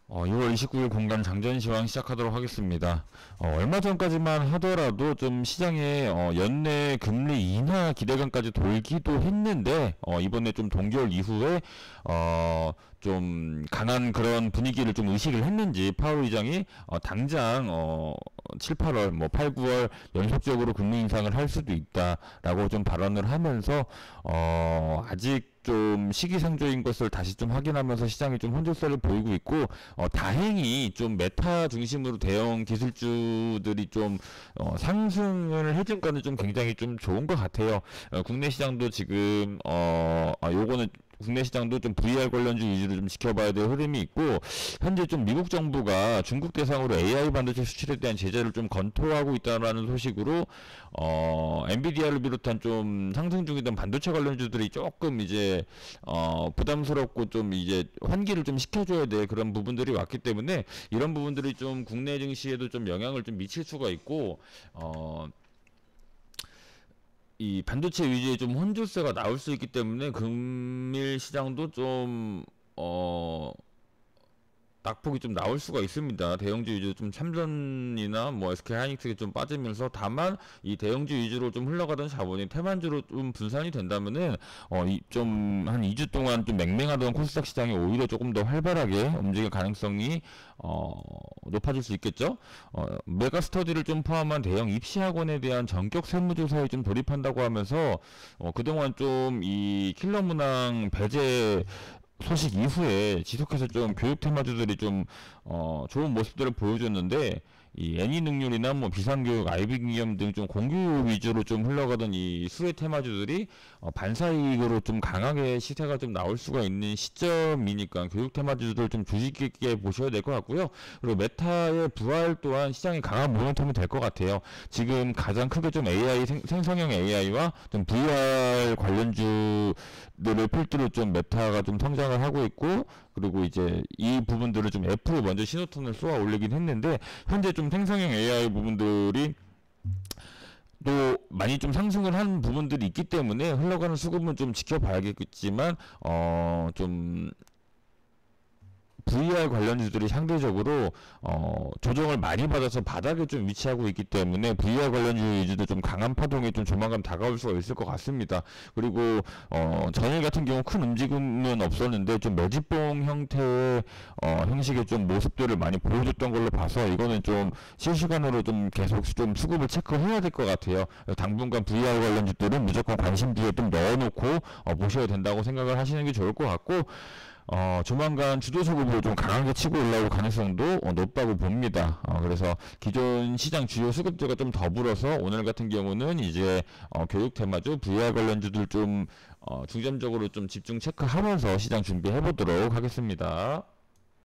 2월 29일 공간 장전 시황 시작하도록 하겠습니다. 얼마 전까지만 하더라도 좀 시장에 연내 금리 인하 기대감까지 돌기도 했는데 이번에 좀 동결 이후에 좀 강한 그런 분위기를 좀 의식을 했는지 파월 의장이 당장 7, 8월, 8, 9월 연속적으로 금리 인상을 할 수도 있다라고 좀 발언을 하면서 아직 좀 시기상조인 것을 다시 좀 확인하면서 시장이 좀 혼조세를 보이고 있고, 다행히 좀 메타 중심으로 대형 기술주들이 좀 상승을 해준 거는 좀 굉장히 좀 좋은 것 같아요. 국내 시장도 지금 요거는 국내 시장도 좀 VR 관련주 위주로 좀 지켜봐야 될 흐름이 있고, 현재 좀 미국 정부가 중국 대상으로 AI 반도체 수출에 대한 제재를 좀 검토하고 있다라는 소식으로 엔비디아를 비롯한 좀 상승 중이던 반도체 관련주들이 조금 이제 부담스럽고 좀 이제 환기를 좀 시켜줘야 될 그런 부분들이 왔기 때문에 이런 부분들이 좀 국내 증시에도 좀 영향을 좀 미칠 수가 있고, 이 반도체 위주의 좀 혼조세가 나올 수 있기 때문에 금일 시장도 좀 낙폭이 좀 나올 수가 있습니다. 대형주 위주로 좀 삼성이나 SK 하이닉스가 좀 빠지면서, 다만 이 대형주 위주로 좀 흘러가던 자본이 테만주로 좀 분산이 된다면은 좀 한 2주 동안 좀 맹맹하던 코스닥 시장이 오히려 조금 더 활발하게 움직일 가능성이 높아질 수 있겠죠. 메가스터디를 좀 포함한 대형 입시학원에 대한 전격 세무조사에 좀 돌입한다고 하면서 그동안 좀 이 킬러 문항 배제 소식 이후에 지속해서 좀 교육 테마주들이 좀 좋은 모습들을 보여줬는데, 이 애니 능률이나 비상교육, 아이비 기업 등 좀 공교육 위주로 좀 흘러가던 이 수혜 테마주들이 반사이익으로 좀 강하게 시세가 좀 나올 수가 있는 시점이니까 교육 테마주들 좀 주의 깊게 보셔야 될 것 같고요. 그리고 메타의 부활 또한 시장이 강한 모멘텀이 될 것 같아요. 지금 가장 크게 좀 AI 생성형 AI와 좀 VR 관련주들을 필두로 좀 메타가 좀 성장을 하고 있고, 그리고 이제 이 부분들을 좀 애플이 먼저 신호탄을 쏘아 올리긴 했는데, 현재 좀 생성형 AI 부분들이 또 많이 좀 상승을 한 부분들이 있기 때문에 흘러가는 수급은 좀 지켜봐야겠지만, 좀 VR 관련주들이 상대적으로 조정을 많이 받아서 바닥에 좀 위치하고 있기 때문에 VR 관련주 위주도 좀 강한 파동이 좀 조만간 다가올 수가 있을 것 같습니다. 그리고 전일 같은 경우 큰 움직임은 없었는데 좀 매집봉 형태의 형식의 좀 모습들을 많이 보여줬던 걸로 봐서 이거는 좀 실시간으로 좀 계속 좀 수급을 체크해야 될 것 같아요. 당분간 VR 관련주들은 무조건 관심주에 좀 넣어놓고 보셔야 된다고 생각을 하시는 게 좋을 것 같고, 조만간 주도수급으로 좀 강하게 치고 올라올 가능성도 높다고 봅니다. 그래서 기존 시장 주요 수급들과 좀 더불어서 오늘 같은 경우는 이제 교육 테마주, VR 관련주들 좀 중점적으로 좀 집중 체크하면서 시장 준비해 보도록 하겠습니다.